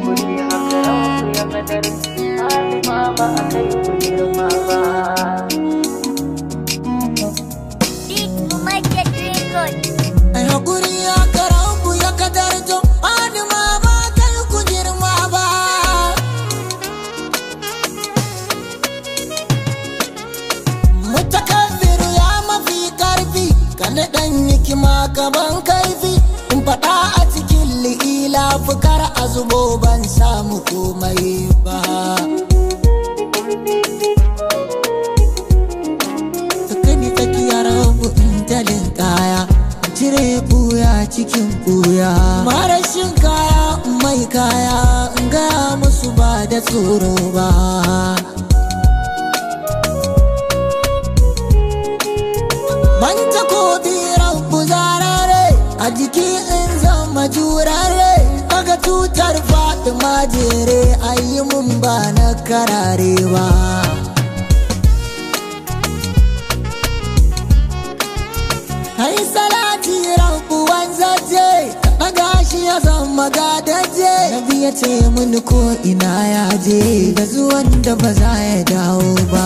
Kuyi haka ku ya kadar halima ba a kai ku girma ba. Ai hakuri ya karanku ya kadar to halima ba a kai ku girma ba. Mutakabbiru ya mafi karfi kana dan hikima gaban kaifi in faɗa a cikin li'ila fukar azubo ban samu komai ba. Sakani tsakiyar rabu intalin kaya cire buya cikin buya marashin kaya mai kaya in gaya musu ba da tsoro ba. Ban takobi rabu zarare a jiki in zama jurare daga tutar Fatima jere ayi mun ba na karare ba. Hai salati rabu wanzaje daga shi ya zama gadaje nabi ya ce mun ko ina ya je da zuwan da ba za ya dawo ba.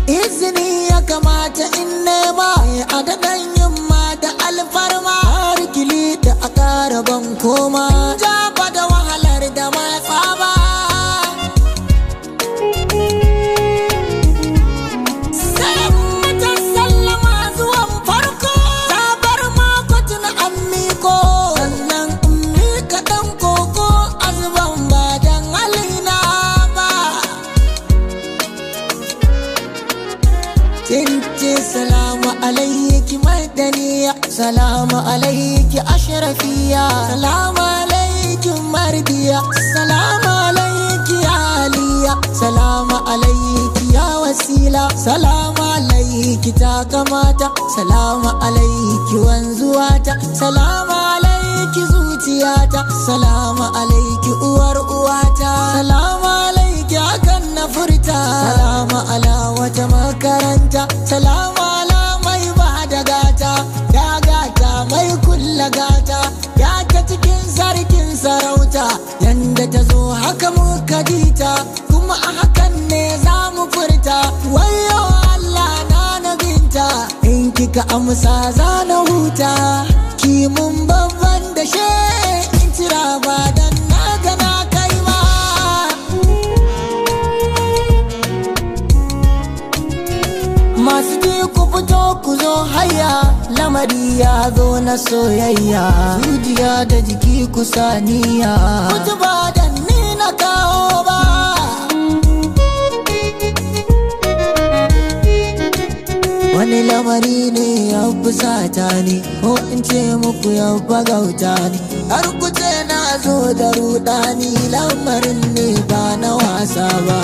Izini ya kamata in nema a daɗan yamma da alfarma har kili da a ƙara ban koma jaba da wahalar da matsa ba. Salamatan sallama zuwan farko sabar makotun an miko sannan in mika ɗan koko azuban ba dan halina ba. Tince salamu alaiki madaniya salamu alaiki ashrafiya salamu alaiki mardiya salamu alaiki aliya salamu alaiki ya wasila salamu alaiki ta kamata salamu alaiki wanzuwata salamu alaiki zuciyata salamu alaiki uwar uwata salamu alaiki hakan na furta salamu ala wata makaranta salamu ala mai ba da gata ya gata mai kulla gata ya ta cikin sarkin sarauta yanda ta zo haka muka dita kuma a hakan ne za mu furta wayo Allah na nabinta in kika amsa za na huta ki mun babban da she in tira ba dan na gana kai ma. Masu ji ku fito ku zo haya lamari ya zo na soyayya zuciya da jiki ku saniya mutu ba dan ni na kawo ba. Wani lamari ne ya fusata ni ko in ce muku ya bagauta ni har ku ce na zo da rudani lamarin ne ba na wasa ba.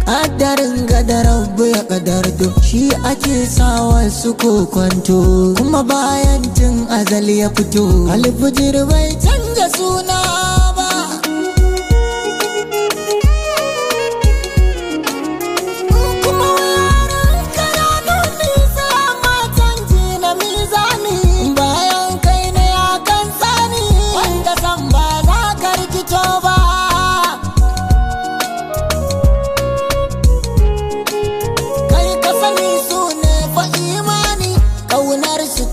Ƙaddarin gada rabu ya ƙadardo shi ake sawa su kokwanto kuma bayan tun azal ya fito alfijir bai canza suna ba. Kuma yaran kananun nisa matan ji na mizani bayan kai ne ya kan tsani wanda san ba za ka rikito ba.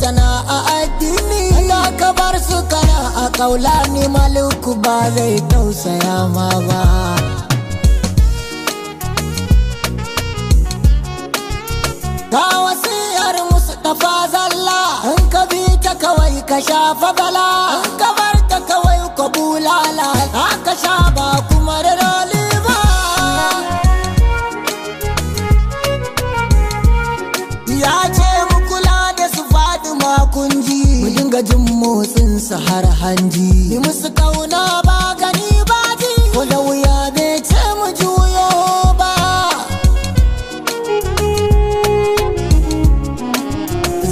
Tana a addini Allah ka bar su kana a kaula ni maluku ba zai tausaya ma ba. Ga wasiyar Mustafa zalla in ka bi ta kawai ka shafa bala in ka bar ta kawai ka bulala haka sha ba kuma da roli ba. Ya ce mu kula da su Fatima kunji mu dinga jin motsin su har hanji ni musu kauna ba gani ba ji ko da wuya bai ce mu juyo ba.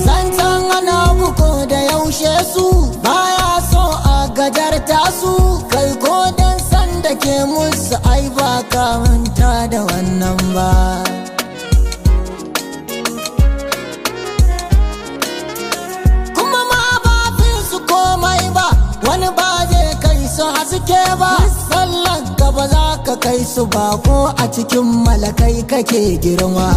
Zancen ana buko da yaushe su baya so a gajarta su kai ko dan haske ba, sallan ka ba za ka kai su ba, ko a cikin malakai kake girma.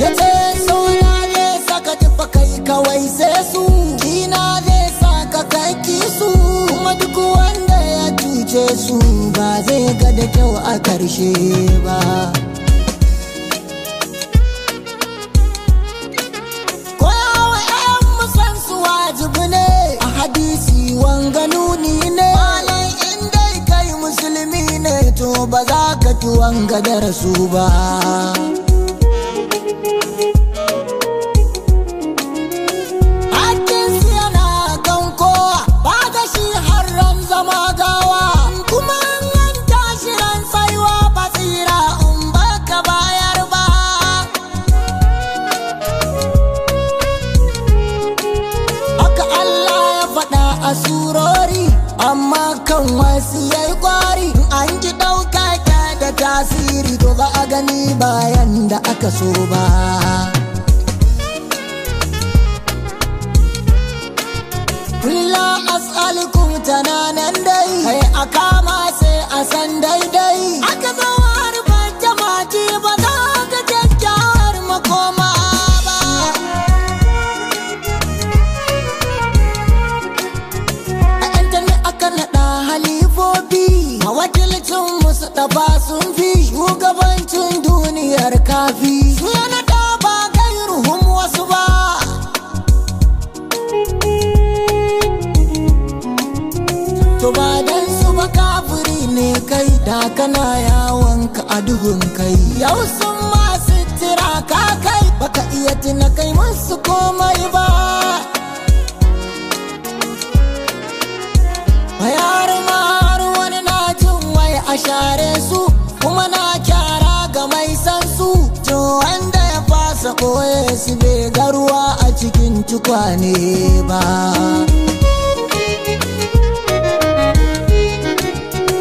Yace suna ne saka tafa kai kawai sai su, kina zai saka kai kisu, kuma duk wanda ya cuce su ba zai ga da kyau a karshe ba. Koyawa 'yan musan su wajibi ne, a hadisi wanga nuni ne, malai in dai kai musulmi ne to ba za ka ki wanga da rasu ba. Asurori amma kan wasu yayi kwari, an ki ɗauka da tasiri to ba a gani bayan da aka so ba. Kulla as'alukum tananan dai, kai a kama sai a san daidai, aka zo harbar jama'ati ba za ka kyakkyawar makoma. Mawakilcin musu ɗaba sun fi shugabancin duniyar kafi, su yana ɗaba gairuhun wasu ba. To ba dan su ba kafiri ne kai, da kana yawonka a duhun kai. Yau sun masu tira ka kai, baka iya tuna kai musu komai ba. A share su kuma na kyara ga mai san su, to wanda ya fasa ɓoye su bai ga ruwa a cikin tukwane ba.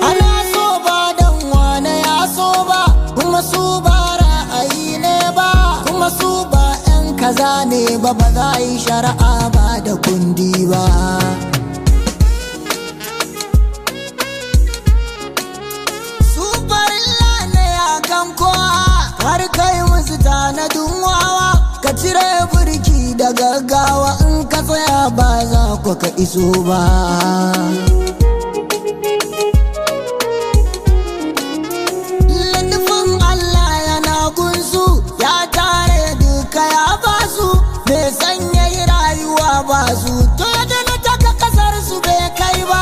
Ana so ba dan wane ya so ba, kuma su ba ra'ayi ne ba, kuma su ba 'yan kaza ne ba, ba za a yi shari'a ba da kundi ba. Har kai musu tanadin wawa, ka cire burki da gaggawa, in ka tsaya ba za ku ka iso ba. Ladifin Allah yana gunsu, ya tare duka ya basu, bai sanya yi rayuwa ba su, to yadda na taka kasar su bai kai ba.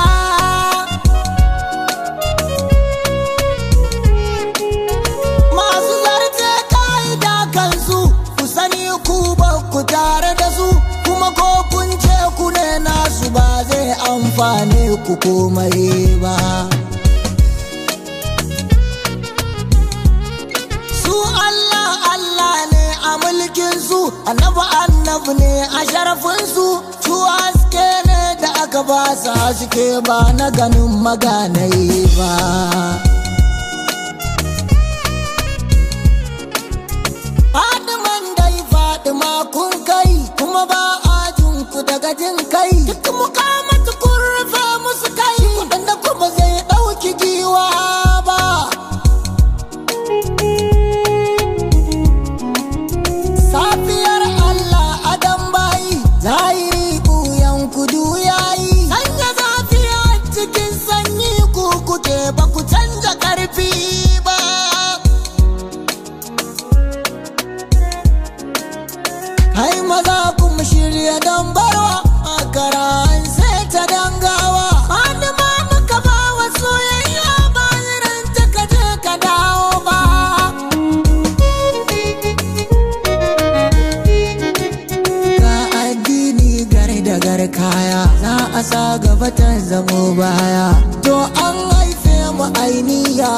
Ku tare da su kuma ko kun ce ku ne nasu ba zai amfane ku komai ba. Su Allah Allah ne a mulkin su, annabi ne a sharafin su, su haske ne da aka ba su haske ba na ganin maganai ba. Kun kai kuma ba a jinku daga jin kai, duk mukamatu kun rufe musu kai, waɗanda kuma zai ɗauki giwa ba. Safiyar Allah adam bayi, zahiri ɓuyan kudu yayi, sanya zafi a cikin sanyi ku kuke ba ku canja ƙarfi ba. Hai maza kuma shirya don barwa, a karan sai ta dangawa, wani ma muka ba wa soyayya ba irin ta kaje ka dawo ba. Ga addini gare da gar kaya, za a sa gaba ta zamo baya, to an haife mu ainiya,